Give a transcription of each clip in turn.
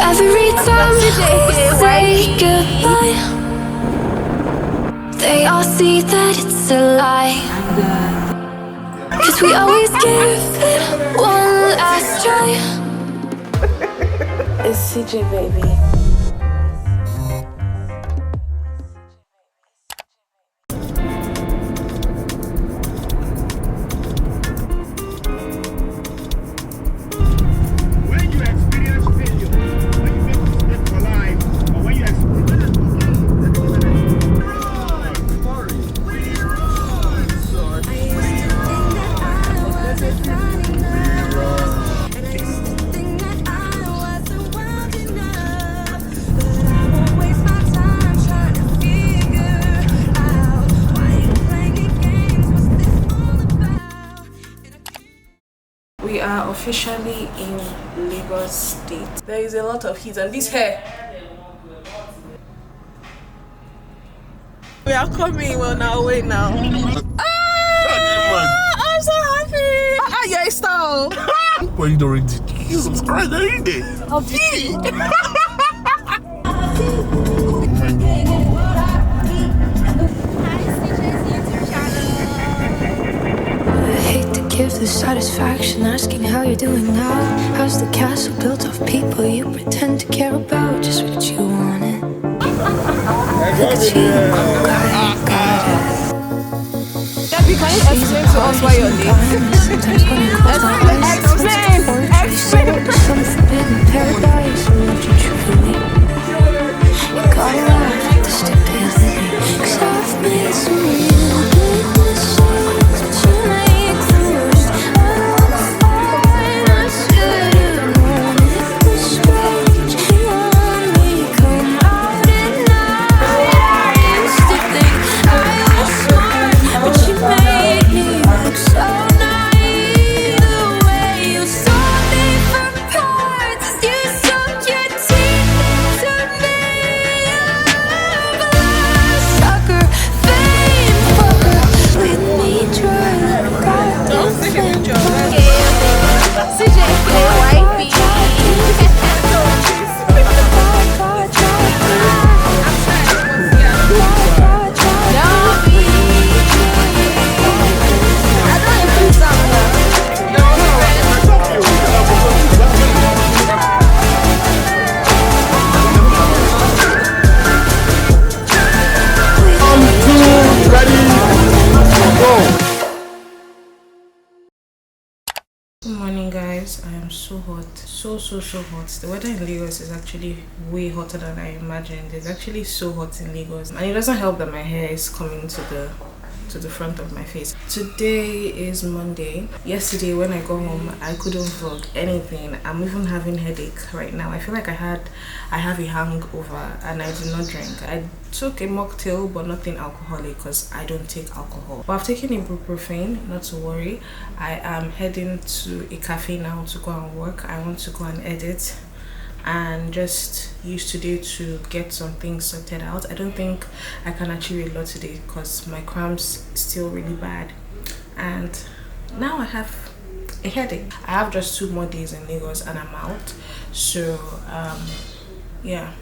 Every time we say goodbye, they all see that it's a lie. 'Cause we always give it one last try. It's CJ, baby. We are officially in Lagos State. There is a lot of heat and this hair. We are coming. We're on our way now. I'm so happy. You're a star. Well, you don't read Jesus Christ, I ain't it. Give the satisfaction asking how you're doing now. How's the castle built of people you pretend to care about? Just what you wanted. Look at you, got it. Debbie, can you explain to us why you're late? Explain. Some forbidden paradise won't you truly? You gotta laugh at the stupidity. 'Cause I've made some real big mistakes, but you make the worst. I look fine, I should've known it was strange. You want me to come out at night. I used to think I was smart, but you made me look so naive. The way you saw me from parts, you sunk your teeth into me. I'm a sucker, fame fucker, with me dry like a goddamn flame. Good morning, guys. I am so hot, so hot. The weather in Lagos is actually way hotter than I imagined. It's actually so hot in Lagos, and it doesn't help that my hair is coming to the front of my face. Today is Monday. Yesterday when I got home, I couldn't vlog anything. I'm even having headache right now. I feel like I have a hangover and I did not drink. I took a mocktail but nothing alcoholic because I don't take alcohol. But I've taken ibuprofen, not to worry. I am heading to a cafe now to go and work. I want to go and edit and just use today to get some things sorted out. I don't think I can achieve a lot today because my cramps still really bad, and now I have a headache. I have just 2 more days in Lagos and I'm out, so yeah.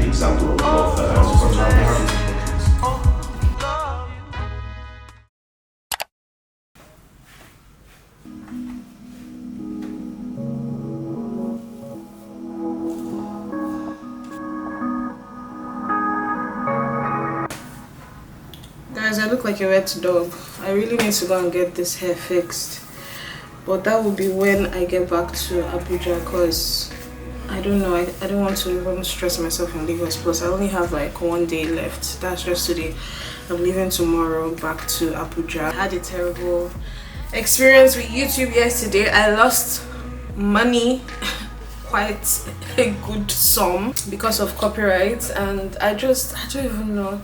example of spontaneity. Guys, I look like a wet dog. I really need to go and get this hair fixed. But that will be when I get back to Abuja, because I don't know, I don't want to even stress myself in Lagos. Plus I only have like 1 day left. That's just today. I'm leaving tomorrow back to Abuja. I had a terrible experience with YouTube yesterday. I lost money, quite a good sum, because of copyright, and I don't even know.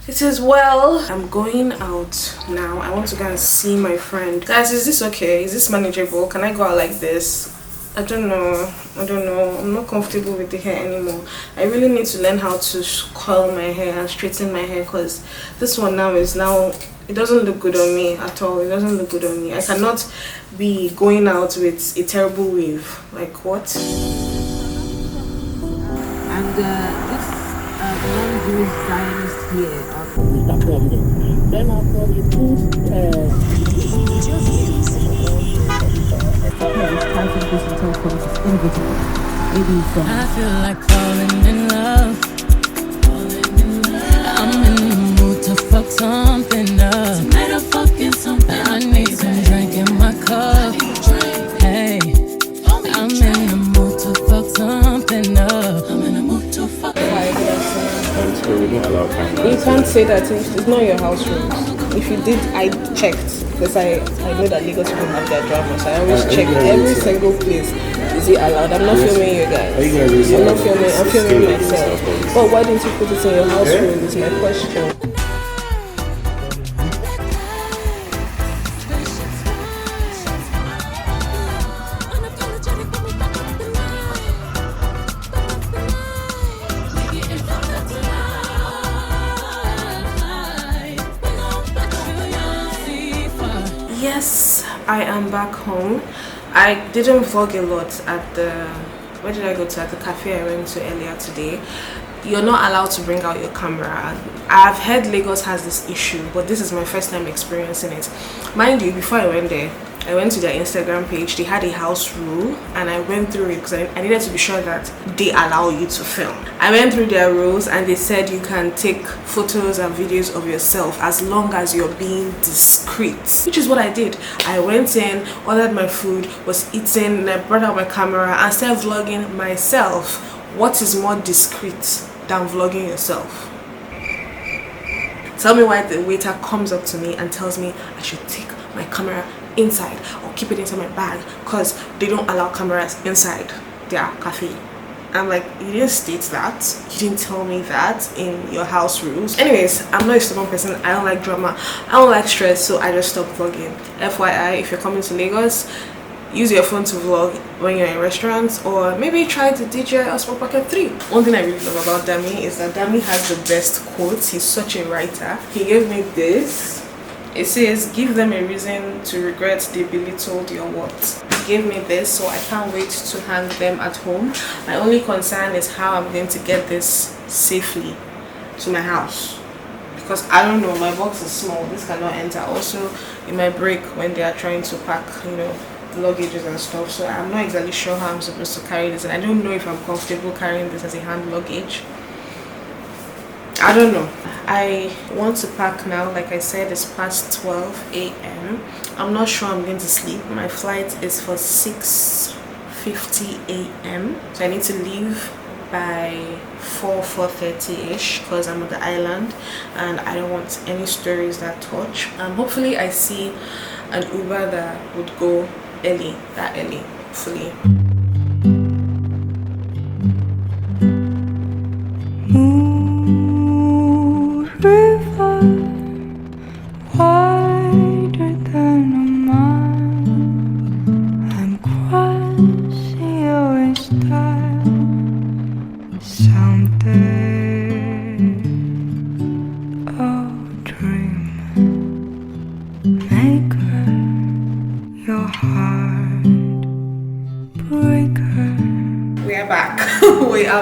It is well. I'm going out now. I want to go and see my friend. Guys, is this okay? Is this manageable? Can I go out like this? I don't know. I'm not comfortable with the hair anymore. I really need to learn how to curl my hair and straighten my hair, because this one now it doesn't look good on me at all. It doesn't look good on me. I cannot be going out with a terrible wave. Like what? And this non-Jewish Zionist here. Then after we put I feel like falling in love. I'm in the mood to fuck something up. Tonight I'm fucking something. I need some drink in my cup. Hey, I'm in the mood to fuck something up. I'm in the mood to fuck. You can't say that. It's not your house rules. If you did, I checked, because I know that Lagos people have their drama, so I always check every single place. Is it allowed? I'm not filming you guys. I'm not filming. I'm filming myself. But why didn't you put it in your house rules? Is my question. Yes, I am back home. I didn't vlog a lot at the, where did I go to? At the cafe I went to earlier today. You're not allowed to bring out your camera. I've heard Lagos has this issue, but this is my first time experiencing it. Mind you, before I went there, I went to their Instagram page. They had a house rule, and I went through it because I needed to be sure that they allow you to film. I went through their rules, and they said you can take photos and videos of yourself as long as you're being discreet, which is what I did. I went in, ordered my food, was eating, and I brought out my camera and started vlogging myself. What is more discreet than vlogging yourself? Tell me why the waiter comes up to me and tells me I should take my camera inside or keep it inside my bag, because they don't allow cameras inside their cafe. I'm like, you didn't state that, you didn't tell me that in your house rules. Anyways, I'm not a stubborn person. I don't like drama, I don't like stress, so I just stopped vlogging. FYI, if you're coming to Lagos, use your phone to vlog when you're in restaurants, or maybe try to DJ or Small Pocket 3. One thing I really love about Dami is that Dami has the best quotes. He's such a writer. He gave me this. It says, give them a reason to regret they belittled your worth. He gave me this, so I can't wait to hang them at home. My only concern is how I'm going to get this safely to my house, because I don't know, my box is small, this cannot enter. Also, it might break when they are trying to pack, luggages and stuff, so I'm not exactly sure how I'm supposed to carry this, and I don't know if I'm comfortable carrying this as a hand luggage. I don't know. I want to pack now. Like I said, it's past 12 a.m. I'm not sure I'm going to sleep. My flight is for 6:50 a.m. so I need to leave by 4:30ish, because I'm on the island and I don't want any stories that touch. Hopefully I see an Uber that would go early, hopefully.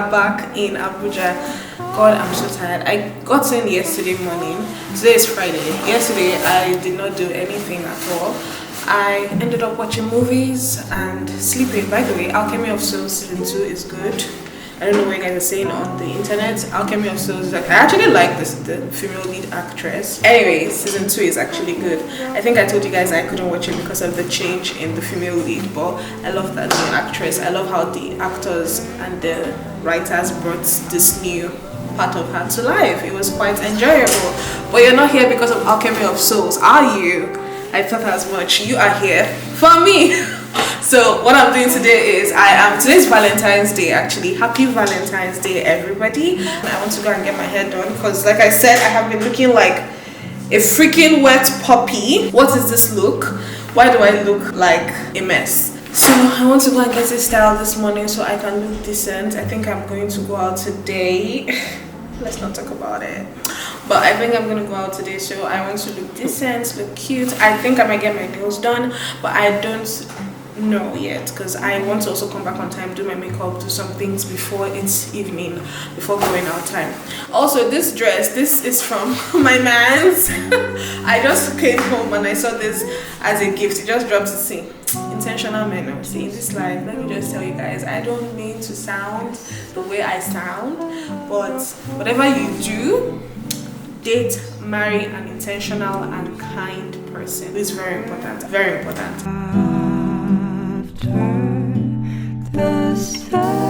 are back in Abuja. God, I'm so tired. I got in yesterday morning. Today is Friday. Yesterday I did not do anything at all. I ended up watching movies and sleeping. By the way, Alchemy of Souls season 2 is good. I don't know what you guys are saying on the internet. Alchemy of Souls is like, I actually like the female lead actress. Anyway, season 2 is actually good. I think I told you guys I couldn't watch it because of the change in the female lead, but I love that new actress. I love how the actors and the writers brought this new part of her to life. It was quite enjoyable. But you're not here because of Alchemy of Souls, are you? I thought as much. You are here for me. So what I'm doing today is today's Valentine's Day actually. Happy Valentine's Day everybody. I want to go and get my hair done because like I said, I have been looking like a freaking wet puppy. What is this look? Why do I look like a mess? So I want to go and get it styled this morning so I can look decent. I think I'm going to go out today. Let's not talk about it. But I think I'm gonna go out today, so I want to look decent, look cute. I think I might get my nails done, but I don't know yet because I want to also come back on time, do my makeup, do some things before it's evening, before going out time. Also, this dress, this is from my man's. I just came home and I saw this as a gift. He just dropped it. See, intentional men. I'm seeing this life. Let me just tell you guys, I don't mean to sound the way I sound, but whatever you do, date, marry an intentional and kind person. It's very important. Very important. After the sun.